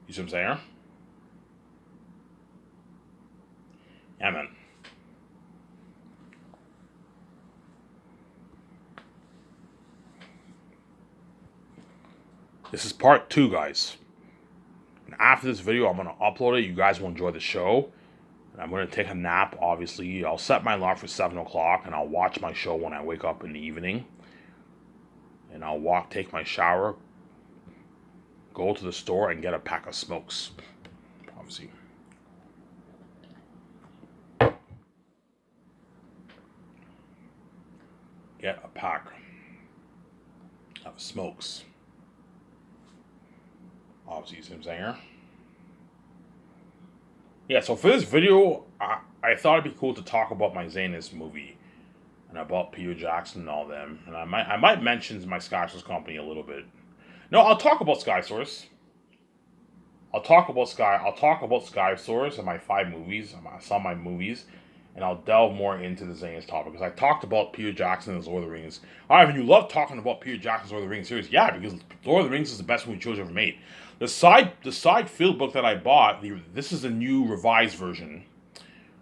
You see what I'm saying? Yeah, man. This is part two, guys. And after this video, I'm gonna upload it. You guys will enjoy the show. And I'm gonna take a nap. Obviously, I'll set my alarm for 7 o'clock, and I'll watch my show when I wake up in the evening. And I'll take my shower, go to the store, and get a pack of smokes. Obviously, get a pack of smokes. Obviously, you see what I'm saying? Yeah. So for this video, I thought it'd be cool to talk about my Zanus movie and about Peter Jackson and all them. And I might mention my Sky Source company a little bit. No, I'll talk about Sky Source. I'll talk about Sky Source and my 5 movies, some of my movies, and I'll delve more into the Zanus topic because I talked about Peter Jackson and Lord of the Rings. Ivan, you love talking about Peter Jackson's Lord of the Rings series, yeah, because Lord of the Rings is the best movie trilogy ever made. The side field book that I bought, this is a new revised version.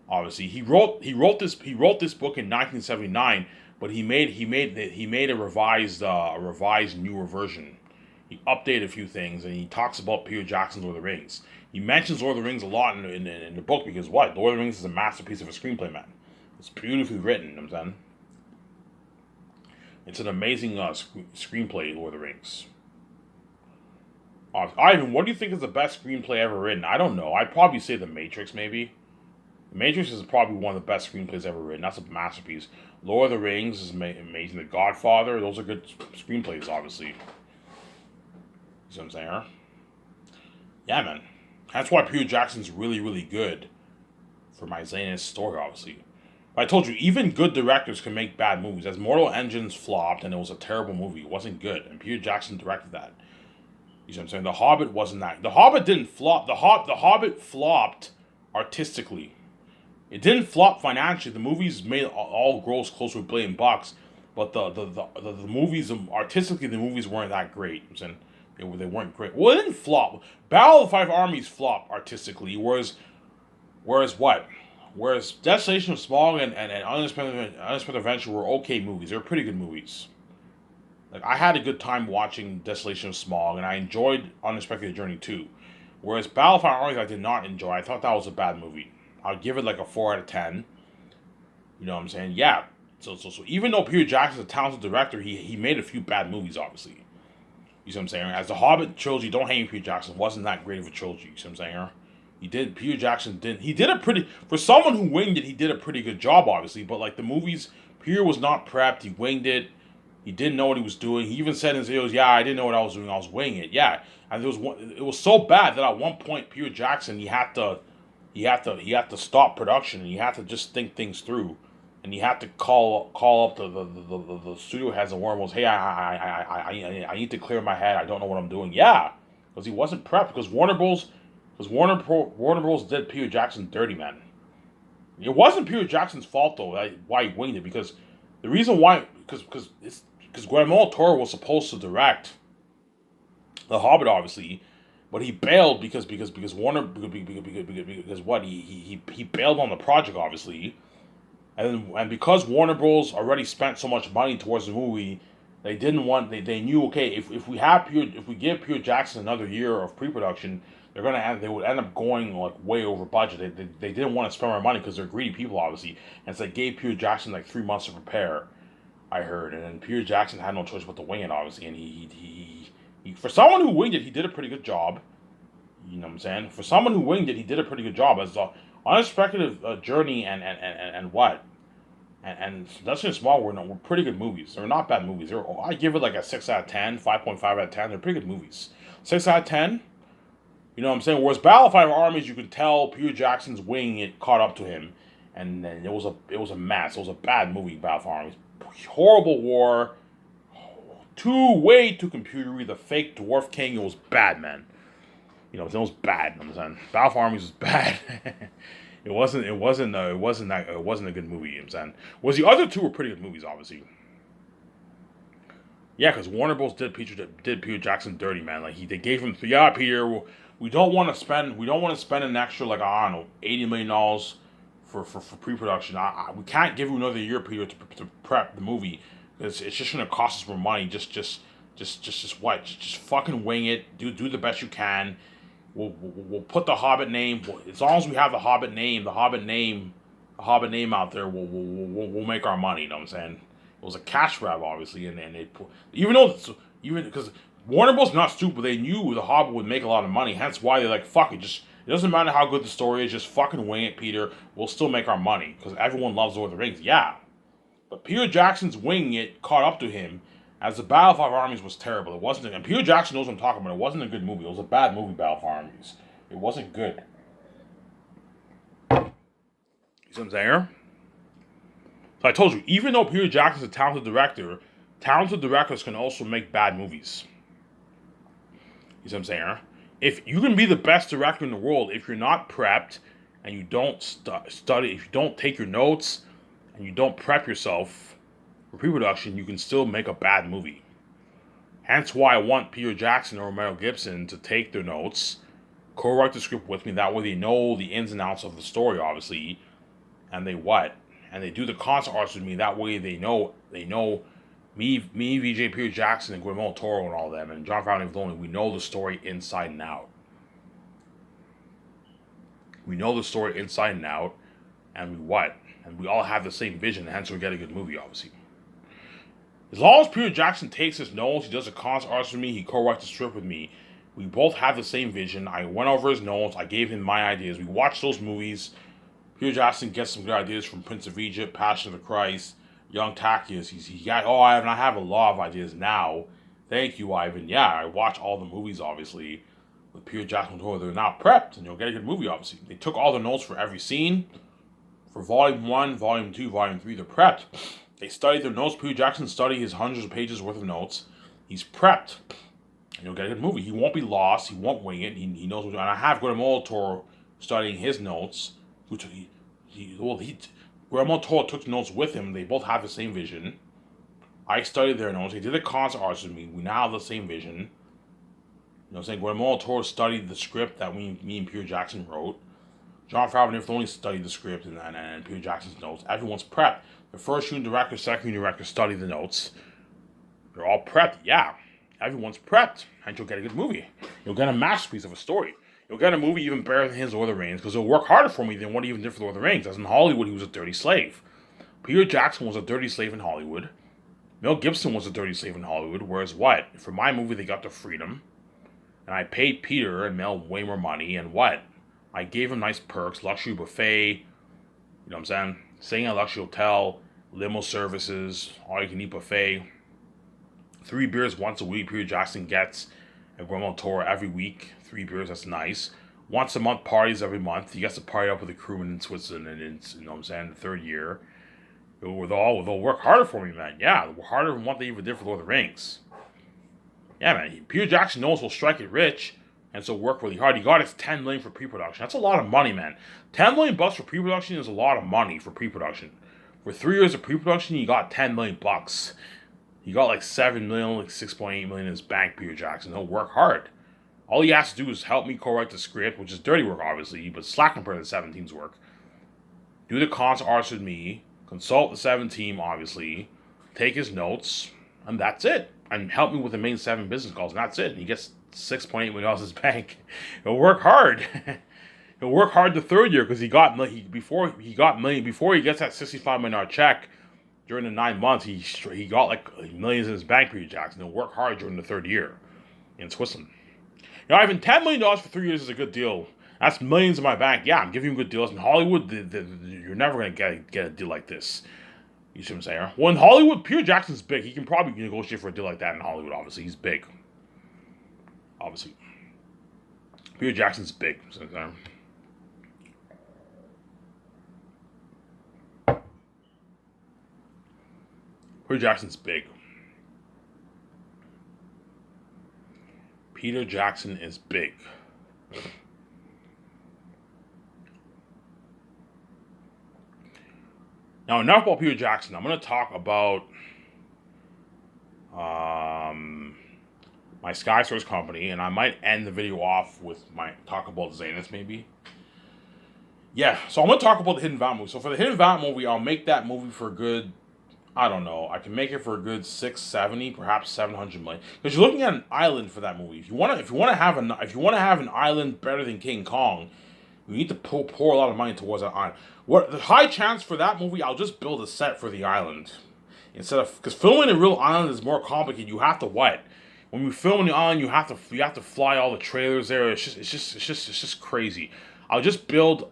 Obviously, he wrote this book in 1979, but he made a revised newer version. He updated a few things, and he talks about Peter Jackson's Lord of the Rings. He mentions Lord of the Rings a lot in the book because what? Lord of the Rings is a masterpiece of a screenplay, man. It's beautifully written. You know what I'm saying? It's an amazing screenplay, Lord of the Rings. Ivan, what do you think is the best screenplay ever written? I don't know. I'd probably say The Matrix, maybe. The Matrix is probably one of the best screenplays ever written. That's a masterpiece. Lord of the Rings is amazing. The Godfather, those are good screenplays, obviously. You see what I'm saying? Huh? Yeah, man. That's why Peter Jackson's really, really good for my Zanus story, obviously. But I told you, even good directors can make bad movies. As Mortal Engines flopped, and it was a terrible movie. It wasn't good, and Peter Jackson directed that. You see what I'm saying? The Hobbit wasn't that. The Hobbit didn't flop. The Hobbit flopped artistically. It didn't flop financially. The movies made all gross close to $1 billion, but the movies artistically the movies weren't that great. I'm saying they weren't great. Well, it didn't flop. Battle of the Five Armies flopped artistically, whereas what? Whereas Desolation of Smog and Unexpected Adventure were okay movies. They were pretty good movies. Like I had a good time watching Desolation of Smog, and I enjoyed Unexpected Journey too. Whereas Battle of the Five Armies I did not enjoy. I thought that was a bad movie. I'll give it like a 4 out of 10. You know what I'm saying? Yeah. So even though Peter Jackson's a talented director, he made a few bad movies, obviously. You see what I'm saying? As the Hobbit trilogy, don't hate Peter Jackson, wasn't that great of a trilogy. You see what I'm saying? Peter Jackson didn't. He did a pretty, for someone who winged it, he did a pretty good job, obviously. But like the movies, Peter was not prepped. He winged it. He didn't know what he was doing. He even said in his videos, "Yeah, I didn't know what I was doing. I was winging it." Yeah, and it was so bad that at one point, Peter Jackson, he had to stop production and he had to just think things through, and he had to call up the studio heads and Warner Bros. Hey, I need to clear my head. I don't know what I'm doing. Yeah, because he wasn't prepped. Warner Bros. Did Peter Jackson dirty, man. It wasn't Peter Jackson's fault though. Why he winged it, because the reason why because Guillermo del Toro was supposed to direct The Hobbit, obviously, but he bailed because Warner because what he bailed on the project, obviously, and because Warner Bros. Already spent so much money towards the movie, they didn't want they knew, okay, if we give Peter Jackson another year of pre-production, they would end up going like way over budget. They didn't want to spend more money because they're greedy people, obviously, and so they gave Peter Jackson like 3 months to prepare. I heard, and then Peter Jackson had no choice but to wing it, obviously, and he for someone who winged it, he did a pretty good job. You know what I'm saying? For someone who winged it, he did a pretty good job. As Unexpected Journey and what and Dustin and Small were pretty good movies. They're not bad movies. I give it like a 6 out of 10, 5.5 out of 10. They're pretty good movies. 6 out of 10. You know what I'm saying? Whereas Battle of Five Armies, you could tell Peter Jackson's winging it caught up to him, and then it was a mess. It was a bad movie. Battle of Five Armies, horrible war, way too computery. The fake Dwarf King, it was bad, man. You know, it was bad. You know what I'm saying? Battle of Armies was bad. It wasn't a good movie. You know what I'm saying? Was the other two were pretty good movies, obviously. Yeah, because Warner Bros. did Peter Jackson dirty, man. Like they gave him, yeah, Peter, we don't want to spend an extra, like, I don't know, $80 million for pre-production. We can't give you another year, Peter, to prep the movie. It's just gonna cost us more money. Just fucking wing it. Do the best you can. We'll put the Hobbit name, as long as we have the Hobbit name, out there. We'll make our money. You know what I'm saying? It was a cash grab, obviously, and it, even because Warner Bros. Not stupid, they knew the Hobbit would make a lot of money. Hence why they're like, fuck it, just it doesn't matter how good the story is, just fucking wing it, Peter. We'll still make our money because everyone loves Lord of the Rings. Yeah, but Peter Jackson's winging it caught up to him. As the Battle of Five Armies was terrible. It wasn't, and Peter Jackson knows what I'm talking about. It wasn't a good movie. It was a bad movie, Battle of Five Armies. It wasn't good. You see what I'm saying? So I told you, even though Peter Jackson's a talented directors can also make bad movies. You see what I'm saying? If you can be the best director in the world, if you're not prepped and you don't study, if you don't take your notes and you don't prep yourself for pre-production, you can still make a bad movie. Hence why I want Peter Jackson or Mel Gibson to take their notes, co-write the script with me. That way they know the ins and outs of the story, obviously, and they do the concept arts with me. That way they know me, VJ, Peter Jackson, and Guillermo del Toro, and all them, and Jon Favreau. We know the story inside and out. We know the story inside and out, and we all have the same vision. Hence, we get a good movie, obviously. As long as Peter Jackson takes his notes, he does the concept arts with me, he co-writes the script with me. We both have the same vision. I went over his notes. I gave him my ideas. We watched those movies. Peter Jackson gets some good ideas from Prince of Egypt, Passion of the Christ, Young Tacitus. He got, I have a lot of ideas now. Thank you, Ivan. Yeah, I watch all the movies, obviously, with Peter Jackson. They're now prepped, and you'll get a good movie, obviously. They took all the notes for every scene. For Volume 1, Volume 2, Volume 3, they're prepped. They studied their notes. Peter Jackson studied his hundreds of pages worth of notes. He's prepped. And you'll get a good movie. He won't be lost. He won't wing it. He knows what to do. And I have Guillermo del Toro studying his notes. Guillermo del Toro took the notes with him. They both have the same vision. I studied their notes. They did the concept arts with me. We now have the same vision. You know what I'm saying? Guillermo del Toro studied the script that me and Peter Jackson wrote. Jon Favreau and only studied the script and Peter Jackson's notes. Everyone's prepped. The first unit director, second unit director study the notes. They're all prepped. Yeah. Everyone's prepped. And you'll get a good movie. You'll get a masterpiece of a story. You'll get a movie even better than his Lord of the Rings, because it'll work harder for me than what he even did for Lord of the Rings. As in Hollywood, he was a dirty slave. Peter Jackson was a dirty slave in Hollywood. Mel Gibson was a dirty slave in Hollywood. Whereas what? For my movie, they got the freedom. And I paid Peter and Mel way more money. And what? I gave him nice perks, luxury buffet, you know what I'm saying? Staying at a luxury hotel, limo services, all you can eat buffet. 3 beers once a week, Peter Jackson gets at Guillermo del Toro every week. 3 beers, that's nice. Once a month parties every month. He gets to party up with the crewman in Switzerland, and it's, you know what I'm saying, the 3rd year. They'll work harder for me, man. Yeah, they'll work harder than what they even did for Lord of the Rings. Yeah, man. Peter Jackson knows he'll strike it rich, and so work really hard. He got his $10 million for pre-production. That's a lot of money, man. $10 million bucks for pre-production is a lot of money for pre-production. For 3 years of pre-production, he got $10 million bucks. He got like $7 million, like $6.8 million in his bank, Peter Jackson. He'll work hard. All he has to do is help me co-write the script, which is dirty work, obviously, but slack compared to the 7 team's work. Do the concept arts with me. Consult the 7 team, obviously. Take his notes. And that's it. And help me with the main 7 business calls. And that's it. And he gets $6.8 million in his bank. He'll work hard. He'll work hard the 3rd year because before he gets that $65 million check during the 9 months, he got like millions in his bank, Peter Jackson. He'll work hard during the 3rd year in Switzerland. You know, Ivan, $10 million for 3 years is a good deal. That's millions in my bank. Yeah, I'm giving you good deals. In Hollywood, you're never going to get a deal like this. You see what I'm saying? Well, in Hollywood, Peter Jackson's big. He can probably negotiate for a deal like that in Hollywood, obviously. He's big. Obviously. Peter Jackson's big. Peter Jackson's big. Peter Jackson is big. Now, enough about Peter Jackson. I'm going to talk about my Sky Source company, and I might end the video off with my talk about Xanus maybe. Yeah, so I'm gonna talk about the Hidden Valley movie. So for the Hidden Valley movie, I'll make that movie for a good, I don't know, I can make it for a good 670, perhaps 700 million. Because you're looking at an island for that movie. If you want to have an island better than King Kong, you need to pour a lot of money towards that island. What the high chance for that movie? I'll just build a set for the island instead of, because filming a real island is more complicated. You have to what? When you film on the island, you have to fly all the trailers there. It's just crazy. I'll build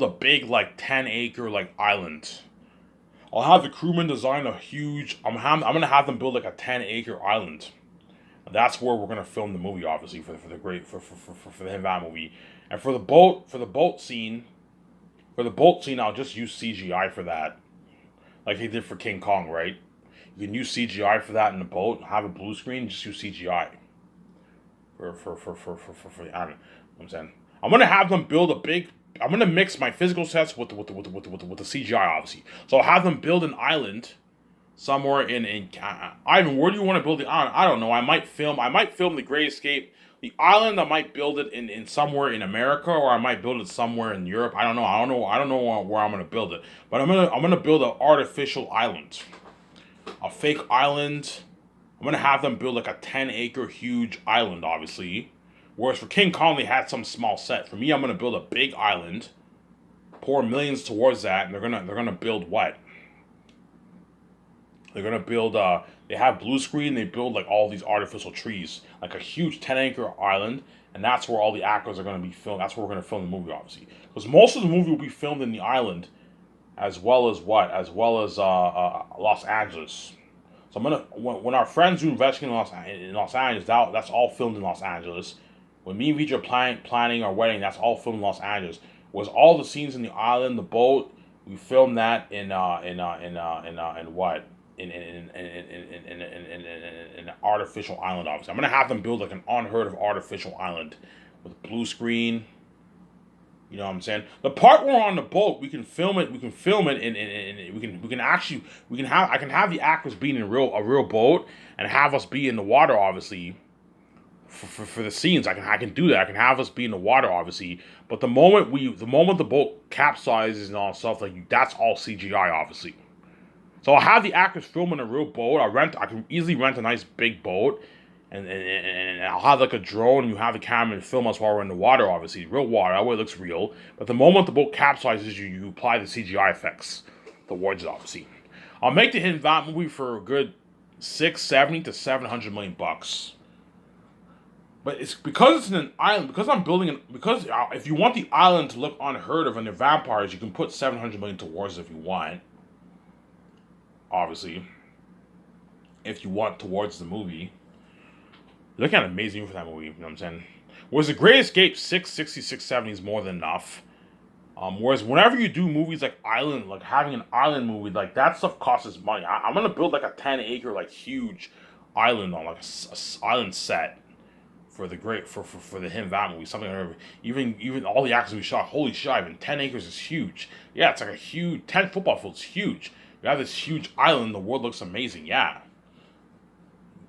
a big like 10-acre like island. I'll have the crewmen design a huge. I'm gonna have them build like a 10-acre island. That's where we're gonna film the movie, obviously for the Hidden movie, and for the boat scene, I'll just use CGI for that, like they did for King Kong, right? You can use CGI for that in the boat. Have a blue screen, just use CGI for the island. You know what I'm saying, I'm gonna have them build a big. I'm gonna mix my physical sets with the CGI, obviously. So I'll have them build an island somewhere in Ivan, where do you want to build the island? I don't know. I might film the Great Escape. The island, I might build it in somewhere in America, or I might build it somewhere in Europe. I don't know. I don't know where I'm gonna build it. But I'm gonna build an artificial island. A fake island. I'm gonna have them build like a 10-acre huge island, obviously. Whereas for King Kong, they had some small set. For me, I'm gonna build a big island, pour millions towards that, and they're gonna build what? They're gonna build. They have blue screen. They build like all these artificial trees, like a huge 10-acre island, and that's where all the actors are gonna be filmed. That's where we're gonna film the movie, obviously, because most of the movie will be filmed in the island, as well as what, as well as Los Angeles. So I'm gonna when our friends do investing in Los Angeles, that's all filmed in Los Angeles. When me and Vijay are planning our wedding, that's all filmed in Los Angeles. Was all the scenes in the island, the boat, we filmed that in what? In an artificial island, obviously. I'm gonna have them build like an unheard of artificial island with blue screen. You know what I'm saying? The part where we're on the boat, we can film it. We can film it, and I can have the actors being in a real boat, and have us be in the water, obviously. For the scenes, I can do that. I can have us be in the water, obviously. But the moment the boat capsizes and all stuff, like that's all CGI, obviously. So I'll have the actors film in a real boat. I can easily rent a nice big boat, and I'll have like a drone. And you have the camera and film us while we're in the water, obviously, real water. That way it looks real. But the moment the boat capsizes, you apply the CGI effects towards it, obviously. I'll make the Hidden Valley movie for a good $670 to $700 million. But it's because it's an island. Because I'm building it. Because if you want the island to look unheard of and the vampires, you can put 700 million towards it if you want. Obviously, if you want towards the movie, you're looking at an amazing for that movie. You know what I'm saying? Whereas The Great Escape, 660, 670 is more than enough. Whereas whenever you do movies like Island, like having an island movie, like that stuff costs money. I'm gonna build like a 10-acre like huge island on like a island set for the Hidden Valley movie. Something even all the actors we shot. Holy shit! Even 10 acres is huge. Yeah, it's like a huge 10 football fields. Huge. You have this huge island. The world looks amazing. Yeah.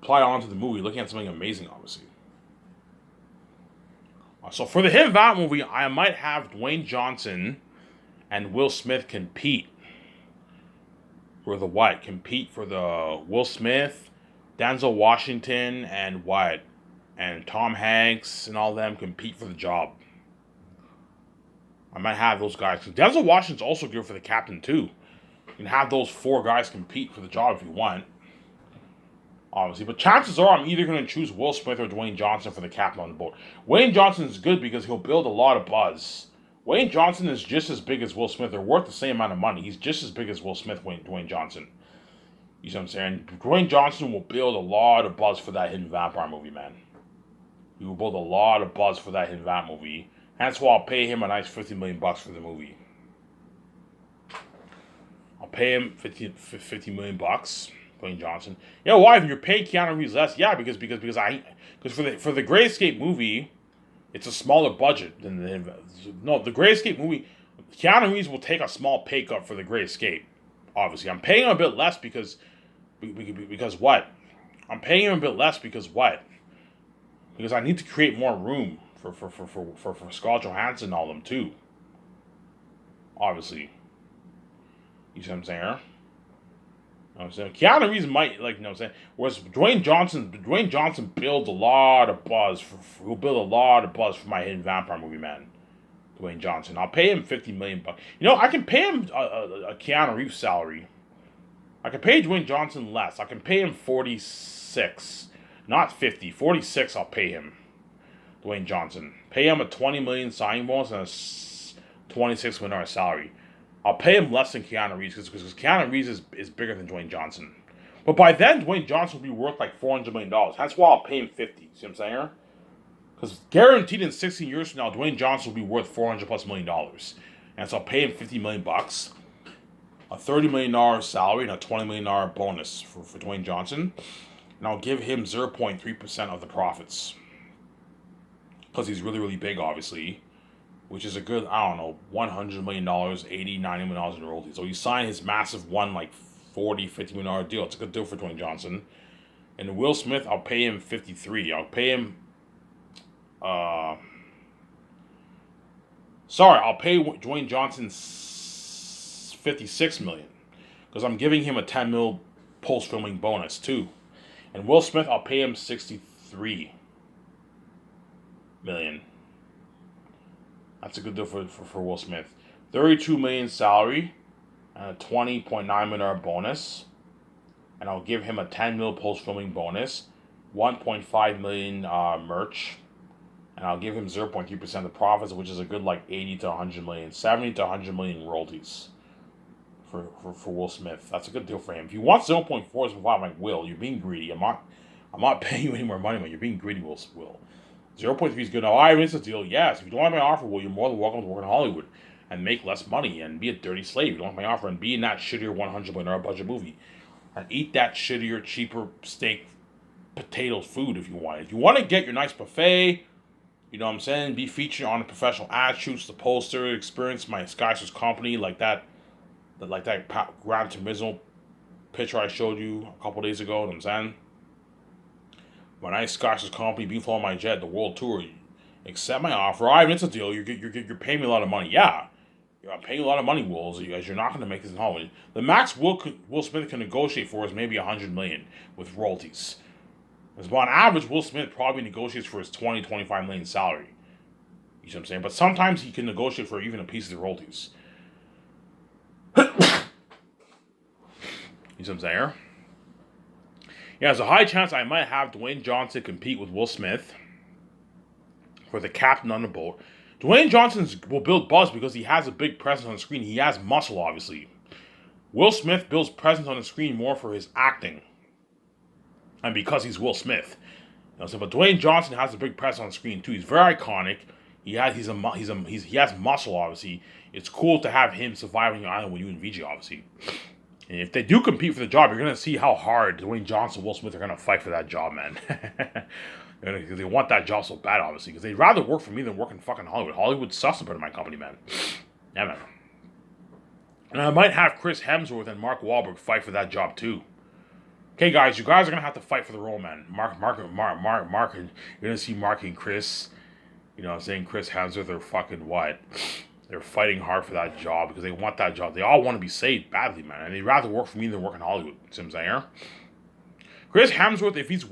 Apply it onto the movie, looking at something amazing, obviously. So for the Hidden Valley movie, I might have Dwayne Johnson and Will Smith compete for the what? Compete for the Will Smith, Denzel Washington, and what? And Tom Hanks and all them compete for the job. I might have those guys. Denzel Washington's also good for the captain too. You can have those 4 guys compete for the job if you want. Obviously, but chances are I'm either going to choose Will Smith or Dwayne Johnson for the captain on the boat. Wayne Johnson is good because he'll build a lot of buzz. Wayne Johnson is just as big as Will Smith. They're worth the same amount of money. He's just as big as Will Smith, Dwayne Johnson. You see what I'm saying? Dwayne Johnson will build a lot of buzz for that Hidden Vampire movie, man. He will build a lot of buzz for that Hidden Vampire movie. Hence why I'll pay him a nice $50 million for the movie. I'll pay him $50 million. Dwayne Johnson. Yeah, why? If you're paying Keanu Reeves less, yeah, because for the Great Escape movie, it's a smaller budget than the Great Escape movie. Keanu Reeves will take a small pay cut for the Great Escape. Obviously, I'm paying him a bit less because Because what? I'm paying him a bit less because what? Because I need to create more room for Scarlett Johansson and all them too. Obviously. You see what I'm saying? You know what I'm saying? Keanu Reeves might, like, you know what I'm saying? Whereas Dwayne Johnson builds a lot of buzz. He'll build a lot of buzz for my Hidden Vampire movie, man. Dwayne Johnson. I'll pay him $50 million bucks. You know, I can pay him a Keanu Reeves salary. I can pay Dwayne Johnson less. I can pay him 46, not 50. 46. I'll pay him. Dwayne Johnson. Pay him a $20 million signing bonus and a $26 million salary. I'll pay him less than Keanu Reeves because Keanu Reeves is bigger than Dwayne Johnson. But by then, Dwayne Johnson will be worth like $400 million. That's why I'll pay him 50. See what I'm saying? Because guaranteed in 16 years from now, Dwayne Johnson will be worth $400 plus million. And so I'll pay him $50 million bucks, a $30 million salary, and a $20 million bonus for Dwayne Johnson. And I'll give him 0.3% of the profits. Because he's really, really big, obviously. Which is a good, I don't know, $100 million, $80, $90 million in royalties. So he signed his massive one, like $40, $50 million deal. It's a good deal for Dwayne Johnson. And Will Smith, I'll pay him 53. I'll pay him, I'll pay Dwayne Johnson 56 million. Because I'm giving him a 10 mil post-filming bonus, too. And Will Smith, I'll pay him 63 million. That's a good deal for Will Smith. $32 million salary and a $20.9 million bonus. And I'll give him a 10 mil post-filming bonus, $1.5 million merch. And I'll give him 0.3% of the profits, which is a good like 80 to 100 million, 70 to 100 million royalties for Will Smith. That's a good deal for him. If you want 0.4, I'm like, Will, you're being greedy. I'm not paying you any more money, man. You're being greedy, Will. 0.3 is good. Now, I have a deal. Yes, if you don't like my offer, well, you're more than welcome to work in Hollywood and make less money and be a dirty slave. If you don't like my offer and be in that shittier $100 million budget movie and eat that shittier, cheaper steak, potato food if you want. If you want to get your nice buffet, you know what I'm saying, be featured on the professional ad shoots, the poster, experience my Skyscraper's company like that Gran Turismo picture I showed you a couple days ago. You know what I'm saying? My nice Scotch's company, being flown my jet, the world tour. Accept my offer. All right, it's a deal. You're paying me a lot of money. Yeah, I'm paying you a lot of money, Will. So you're not going to make this in Hollywood. The max Will Smith can negotiate for is maybe $100 million with royalties. Because on average, Will Smith probably negotiates for his $20-25 million salary. You see what I'm saying? But sometimes he can negotiate for even a piece of the royalties. You see what I'm saying? Yeah, there's a high chance I might have Dwayne Johnson compete with Will Smith for the captain on the boat. Dwayne Johnson will build buzz because he has a big presence on the screen. He has muscle, obviously. Will Smith builds presence on the screen more for his acting. And because he's Will Smith. You know, but Dwayne Johnson has a big presence on the screen, too. He's very iconic. He has muscle, obviously. It's cool to have him survive on your island with you and VJ, obviously. And if they do compete for the job, you're going to see how hard Dwayne Johnson and Will Smith are going to fight for that job, man. Because they want that job so bad, obviously. Because they'd rather work for me than work in fucking Hollywood. Hollywood sucks to put in my company, man. Yeah, man. And I might have Chris Hemsworth and Mark Wahlberg fight for that job, too. Okay, guys, you guys are going to have to fight for the role, man. Mark, you're going to see Mark and Chris. You know what I'm saying? Chris Hemsworth are fucking what? They're fighting hard for that job because they want that job. They all want to be saved badly, man. And they'd rather work for me than work in Hollywood. See what I'm saying? Chris Hemsworth, if he's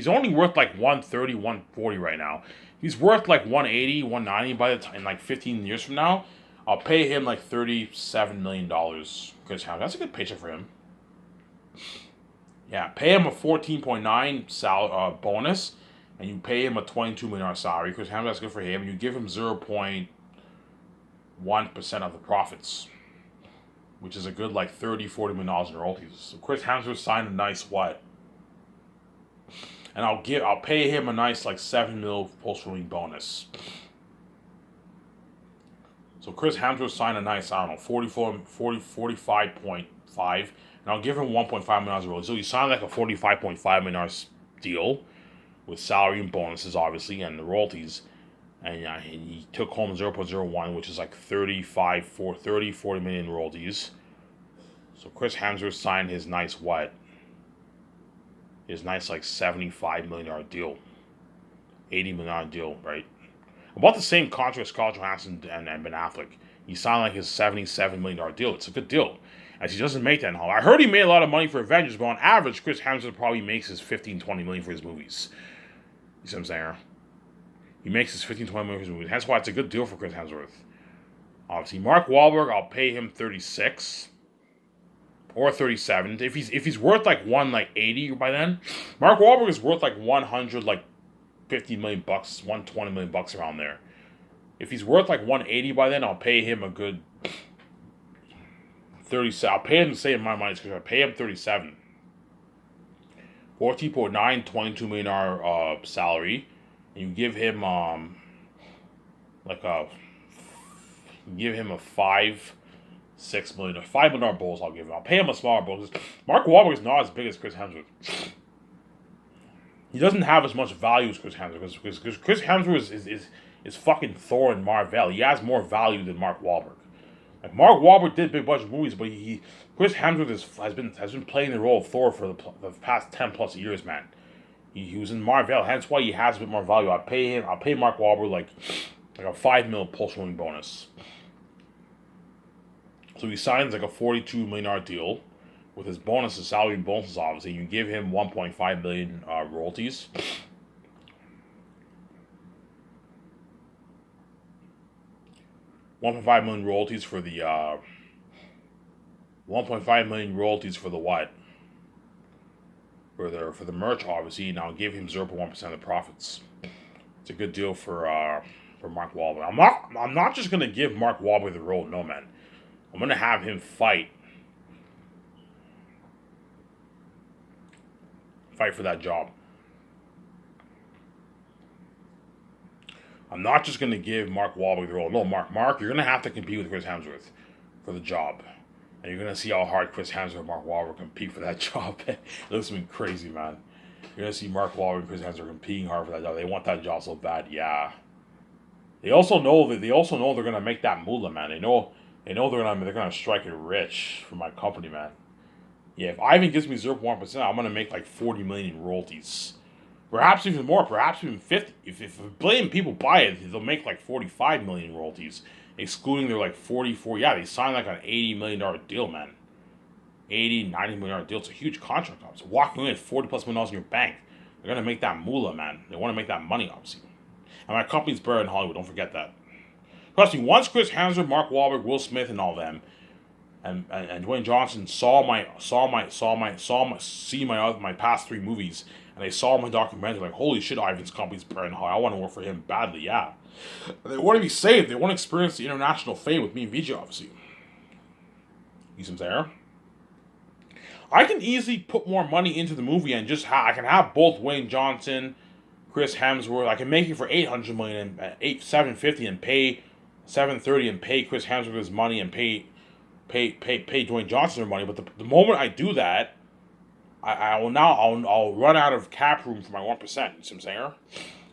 only worth like 130, 140 right now. If he's worth like 180, 190 by the time, in like 15 years from now, I'll pay him like $37 million. Chris Hemsworth. That's a good paycheck for him. Yeah, pay him a 14.9 bonus, and you pay him a $22 million salary. Chris Hemsworth, that's good for him. And you give him 0.1% of the profits, which is a good like $30-40 million in royalties. So Chris Hemsworth signed a nice what? And I'll pay him a nice like $7 million post-filming bonus. So Chris Hemsworth signed a nice, I don't know, 45.5, and I'll give him $1.5 million royalties. So he signed like a $45.5 million deal with salary and bonuses, obviously, and the royalties. And he took home 0.01, which is like 40 million royalties. So Chris Hemsworth signed his nice what? his nice like $75 million deal, $80 million deal, right? About the same contract as Scarlett Johansson and Ben Affleck. He signed like his $77 million deal. It's a good deal. As he doesn't make that in Hollywood. I heard he made a lot of money for Avengers, but on average, Chris Hemsworth probably makes his 15-20 million for his movies. You see what I'm saying? He makes his 15-20 million for his movies. That's why it's a good deal for Chris Hemsworth. Obviously, Mark Wahlberg, I'll pay him 36 or 37. If he's worth like 180 by then, Mark Wahlberg is worth like 100 like 50 million bucks, 120 million bucks around there. If he's worth like 180 by then, I'll pay him a good 37. I'll pay him the same amount of money because I pay him 37. 14.9, $22 million salary, and you give him like a give him a $5-6 million, a $5 million bonus. I'll give him. I'll pay him a smaller bonus. Mark Wahlberg is not as big as Chris Hemsworth. He doesn't have as much value as Chris Hemsworth because Chris Hemsworth is fucking Thor and Marvel. He has more value than Mark Wahlberg. Like Mark Wahlberg did big budget movies, but Chris Hemsworth has been playing the role of Thor for the past 10+ years, man. He was in Marvel, hence why he has a bit more value. I'll pay Mark Wahlberg like a $5 million post-rolling bonus. So he signs like a $42 million deal with his bonuses, salary and bonuses, obviously. You give him 1.5 million royalties. $1.5 million royalties for the 1.5 million royalties for the what? For the merch, obviously. Now give him 0.1% of the profits. It's a good deal for Mark Wahlberg. I'm not just gonna give Mark Wahlberg the role, no man. I'm gonna have him fight for that job. I'm not just going to give Mark Wahlberg the role. No, Mark, you're going to have to compete with Chris Hemsworth for the job. And you're going to see how hard Chris Hemsworth and Mark Wahlberg compete for that job. It looks crazy, man. You're going to see Mark Wahlberg and Chris Hemsworth competing hard for that job. They want that job so bad, yeah. They also know they're going to make that moolah, man. They know they're going to strike it rich for my company, man. Yeah, if Ivan gives me 0.1%, I'm going to make like 40 million in royalties. Perhaps even more, perhaps even 50. If a billion people buy it, they'll make like 45 million royalties, excluding their like 44. Yeah, they signed like an $80 million deal, man. $80-90 million deal. It's a huge contract, obviously. Walking in at $40+ million in your bank. They're going to make that moolah, man. They want to make that money, obviously. And my company's better in Hollywood, don't forget that. Trust me, once Chris Hemsworth, Mark Wahlberg, Will Smith, and all them, and Dwayne Johnson see my past 3 movies, and they saw my documentary, like, holy shit, Ivan's company's burning high. I want to work for him badly, yeah. They want to be saved. They want to experience the international fame with me and Vijay, obviously. You see what I'm saying? I can easily put more money into the movie and just I can have both Dwayne Johnson, Chris Hemsworth. I can make it for $800 million and $750 and pay $730 and pay Chris Hemsworth his money and pay Dwayne Johnson their money. But the moment I do that, I'll run out of cap room for my 1%. You see what I'm saying?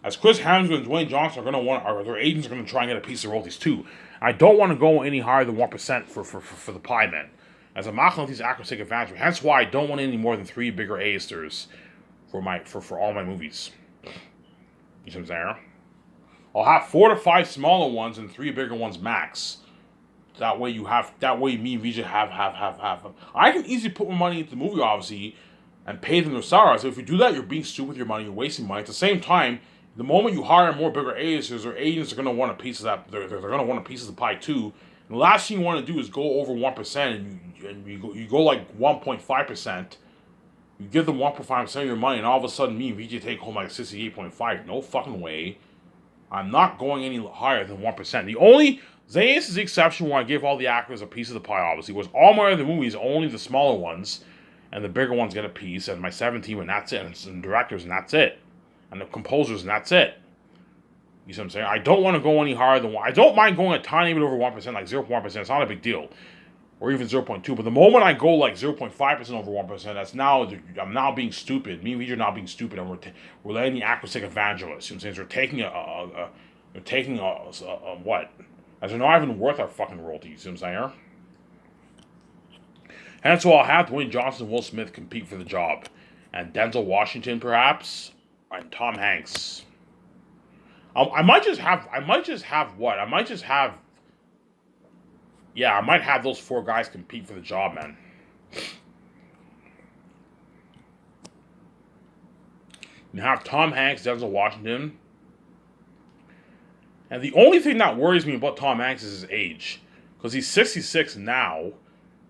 As Chris Hemsworth and Dwayne Johnson their agents are gonna try and get a piece of royalties too. I don't want to go any higher than 1% for the pie, man. As I'm not going to these actors take advantage. Hence why I don't want any more than 3 bigger A-listers for all my movies. You see what I'm saying? I'll have 4 to 5 smaller ones and 3 bigger ones max. That way me and Vijay have. I can easily put my money into the movie, obviously, and pay them their salaries. So if you do that, you're being stupid with your money, you're wasting money. At the same time, the moment you hire more bigger A-listers, their agents are going to want a piece of that. They're going to want a piece of the pie too. And the last thing you want to do is go over 1% and you go like 1.5%. You give them 1.5% of your money, and all of a sudden me and Vijay take home like 68.5. No fucking way. I'm not going any higher than 1%. The only Zayas is the exception where I give all the actors a piece of the pie, obviously. Was all my other movies, only the smaller ones, and the bigger ones get a piece, and my 17, and that's it, and some directors, and that's it. And the composers, and that's it. You see what I'm saying? I don't want to go any higher than 1. I don't mind going a tiny bit over 1%, like 0.1%. It's not a big deal. Or even 0.2. But the moment I go like 0.5% over 1%, I'm now being stupid. Me and Vijay are now being stupid, and we're letting the actors take advantage of us. You know what I'm saying? They're taking a what? As they're not even worth our fucking royalties. You know what I'm saying? And so I'll have Dwayne Johnson and Will Smith compete for the job. and Denzel Washington perhaps, and Tom Hanks. I might just have. I might just have what? I might just have. Yeah, I might have those four guys compete for the job, man. You have Tom Hanks, Denzel Washington, and the only thing that worries me about Tom Hanks is his age, because he's 66 now.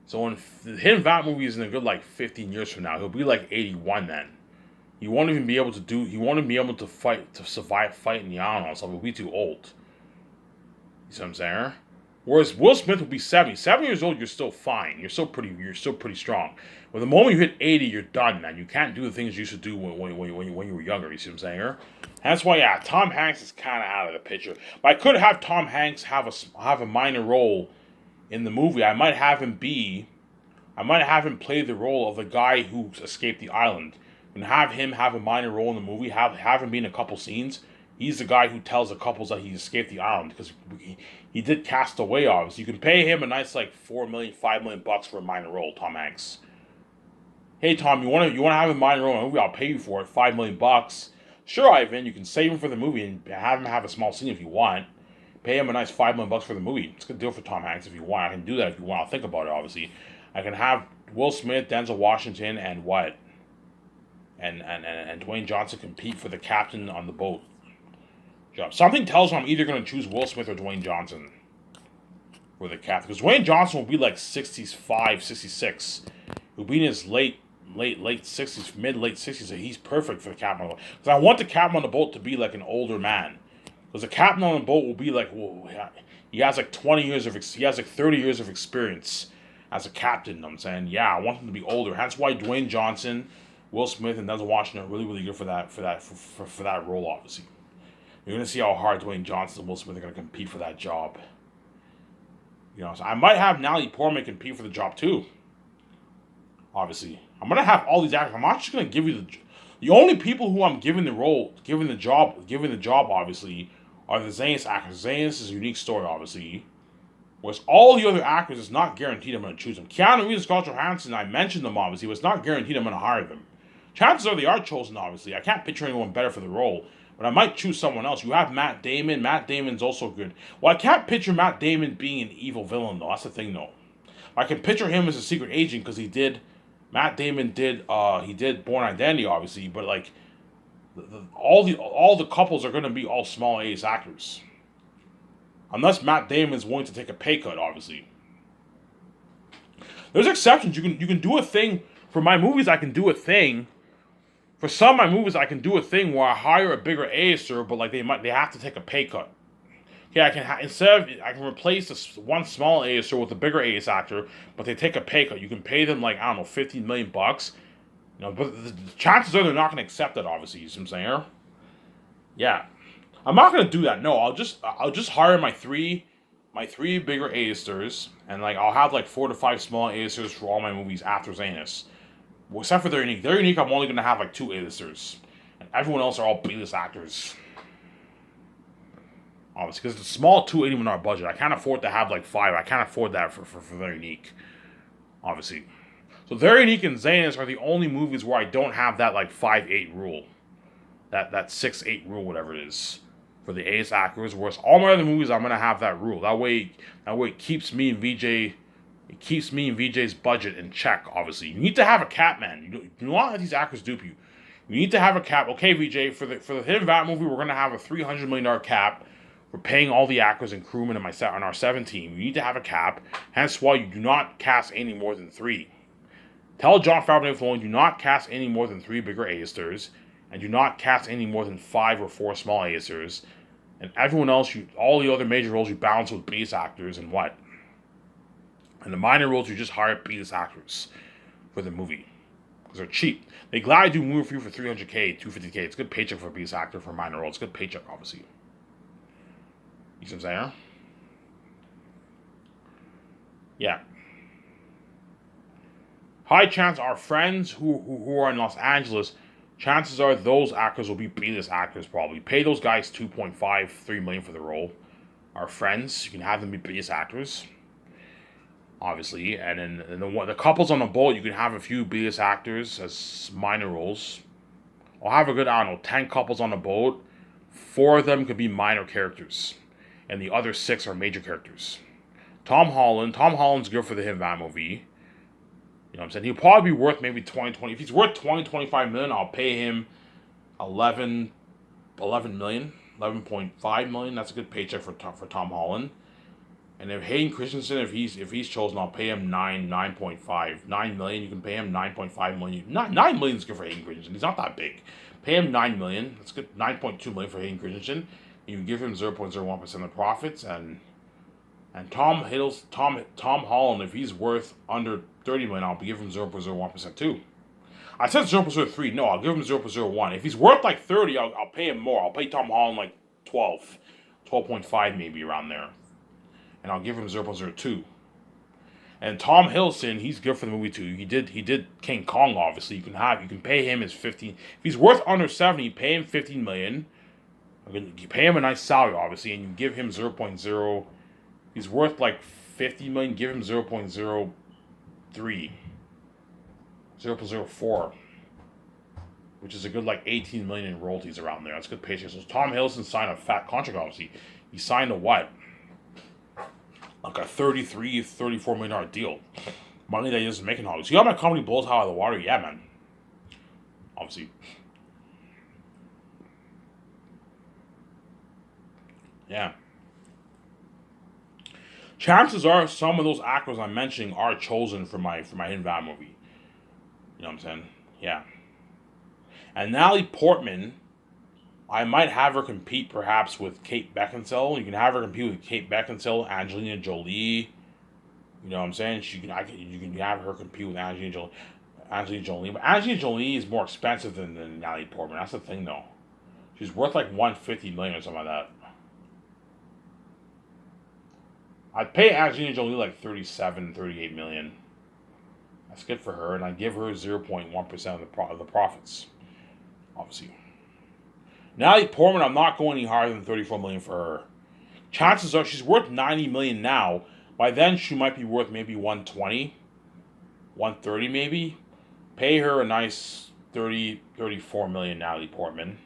So when him that movie is in a good like 15 years from now, he'll be like 81 then. He won't even be able to do. He won't even be able to fight to survive fighting the Island. So he'll be too old. You see what I'm saying? Whereas Will Smith will be 70. 70 years old, you're still fine. You're still pretty strong. But the moment you hit 80, you're done, man. You can't do the things you used to do when you were younger. You see what I'm saying? That's why, yeah, Tom Hanks is kind of out of the picture. But I could have Tom Hanks have a minor role in the movie. I might have him play the role of the guy who escaped the island, and have him have a minor role in the movie. Have him be in a couple scenes. He's the guy who tells the couples that he escaped the island because he did Cast Away, obviously. You can pay him a nice like $4 million, $5 million bucks for a minor role, Tom Hanks. Hey Tom, you wanna have a minor role in a movie? I'll pay you for it, $5 million bucks. Sure, Ivan, you can save him for the movie and have him have a small scene if you want. Pay him a nice $5 million bucks for the movie. It's a good deal for Tom Hanks if you want. I can do that if you want. I'll think about it, obviously. I can have Will Smith, Denzel Washington, and what? And Dwayne Johnson compete for the captain on the boat job. Something tells me I'm either going to choose Will Smith or Dwayne Johnson for the captain. Because Dwayne Johnson will be like 65, 66. He'll be in his late 60s, mid-late 60s. So he's perfect for the captain. Because I want the captain on the boat to be like an older man. Because the captain on the boat will be like, whoa, he has like 30 years of experience as a captain. You know what I'm saying, yeah, I want him to be older. That's why Dwayne Johnson, Will Smith, and Denzel Washington are really, really good for that role. Obviously, you're gonna see how hard Dwayne Johnson and Will Smith are gonna compete for that job. You know, so I might have Natalie Portman compete for the job too. Obviously, I'm gonna have all these actors. I'm not just gonna give you the only people who I'm giving the job. Obviously, are the Zaynus actors. Zaynus is a unique story, obviously. Whereas all the other actors, it's not guaranteed I'm going to choose them. Keanu Reeves and Scarlett Johansson, I mentioned them, obviously, but it's not guaranteed I'm going to hire them. Chances are they are chosen, obviously. I can't picture anyone better for the role, but I might choose someone else. You have Matt Damon. Matt Damon's also good. Well, I can't picture Matt Damon being an evil villain, though. That's the thing, though. I can picture him as a secret agent because Matt Damon did Bourne Identity, obviously, but like, all the couples are going to be all small A actors. Unless Matt Damon's willing to take a pay cut, obviously. There's exceptions. You can do a thing for my movies. I can do a thing for some of my movies. I can do a thing where I hire a bigger A-lister, but like they have to take a pay cut. Okay, I can replace this one small A-lister with a bigger A-list actor, but they take a pay cut. You can pay them like, I don't know, 15 million bucks. You know, but the chances are they're not going to accept that. Obviously, you see what I'm saying? Yeah. I'm not gonna do that. No, I'll just hire my three bigger A-listers, and like I'll have like 4 to 5 small A-listers for all my movies after Zaynus. Well, except for They're Unique. They're Unique, I'm only gonna have like 2 A-listers, and everyone else are all B-list actors. Obviously, because it's a small $280 million budget. I can't afford to have like 5. I can't afford that for They're Unique. Obviously, so They're Unique and Zaynus are the only movies where I don't have that like 5-8 rule, that 6-8 rule, whatever it is. For the ace actors, whereas all my other movies I'm gonna have that rule. That way it keeps me and VJ, VJ's budget in check. Obviously, you need to have a cap, man. You do not let these actors dupe you. You need to have a cap. Okay, VJ, for the Hidden Vat movie, we're gonna have a $300 million cap. We're paying all the actors and crewmen on our 7 team. You need to have a cap. Hence why you do not cast any more than 3. Tell Jon Favreau and Filoni, do not cast any more than 3 bigger A-listers, and do not cast any more than 5 or 4 small A-listers. And everyone else, all the other major roles, you balance with B-list actors and what? And the minor roles, you just hire B-list actors for the movie. Because they're cheap. They gladly do movie for you for $300K, $250K. It's a good paycheck for a B-list actor for a minor role. It's a good paycheck, obviously. You see what I'm saying? Yeah. High chance our friends who are in Los Angeles, chances are those actors will be B-list actors probably. Pay those guys $2.5, $3 million for the role. Our friends, you can have them be B-list actors. obviously, and then the couples on the boat, you can have a few biggest actors as minor roles. I'll have a good, I don't know, 10 couples on the boat. 4 of them could be minor characters, and the other 6 are major characters. Tom Holland. Tom Holland's good for the Him Van movie. You know what I'm saying? He'll probably be worth maybe 20. If he's worth 20-25 million, I'll pay him 11 million, 11.5 million. That's a good paycheck for Tom Holland. And if Hayden Christensen, if he's chosen, I'll pay him 9.5. 9 million, you can pay him 9.5 million. Not 9 million is good for Hayden Christensen. He's not that big. Pay him 9 million. That's good. 9.2 million for Hayden Christensen. You give him 0.01% of profits, and Tom Holland, if he's worth under 30 million, I'll give him 0.01% too. I said 0.03. No, I'll give him 0.01. If he's worth like 30, I'll pay him more. I'll pay Tom Holland like 12.5 maybe around there, and I'll give him 0.02. And Tom Hiddleston, he's good for the movie too. He did King Kong, obviously. You can pay him his 15. If he's worth under 70, pay him 15 million. You pay him a nice salary, obviously, and you give him 0.0. He's worth like 50 million. Give him 0.03, 0.04, which is a good like 18 million in royalties around there. That's good paycheck. So Tom Hiddleston signed a fat contract, obviously. He signed a what? Like a $34 million deal. Money that he isn't making, obviously. You got my company blows out of the water? Yeah, man. Obviously. Yeah. Chances are some of those actors I'm mentioning are chosen for my Hidden Val movie. You know what I'm saying? Yeah. And Natalie Portman, I might have her compete perhaps with Kate Beckinsale. You can have her compete with Kate Beckinsale, Angelina Jolie. You know what I'm saying? You can have her compete with Angelina Jolie. But Angelina Jolie is more expensive than Natalie Portman. That's the thing, though. She's worth like 150 million or something like that. I'd pay Angelina Jolie like 37, 38 million. That's good for her, and I give her 0.1% of the profits, obviously. Natalie Portman, I'm not going any higher than 34 million for her. Chances are she's worth 90 million now. By then, she might be worth maybe 120, 130 maybe. Pay her a nice 34 million, Natalie Portman.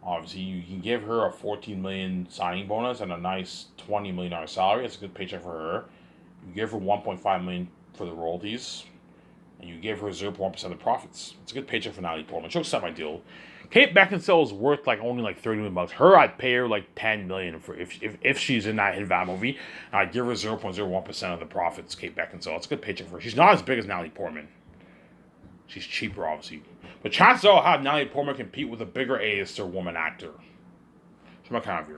Obviously, you can give her a 14 million signing bonus and a nice $20 million salary. That's a good paycheck for her. You give her 1.5 million for the royalties, and you give her 0.1% of the profits. It's a good paycheck for Natalie Portman. She'll accept my deal. Kate Beckinsale is worth like only like 30 million bucks. Her, I'd pay her like 10 million for if she's in that Hidden Val movie. I'd give her 0.01% of the profits. Kate Beckinsale. It's a good paycheck for her. She's not as big as Natalie Portman. She's cheaper, obviously. But chances are I'll have Natalie Portman compete with a bigger A-lister woman actor. She's my kind of viewer.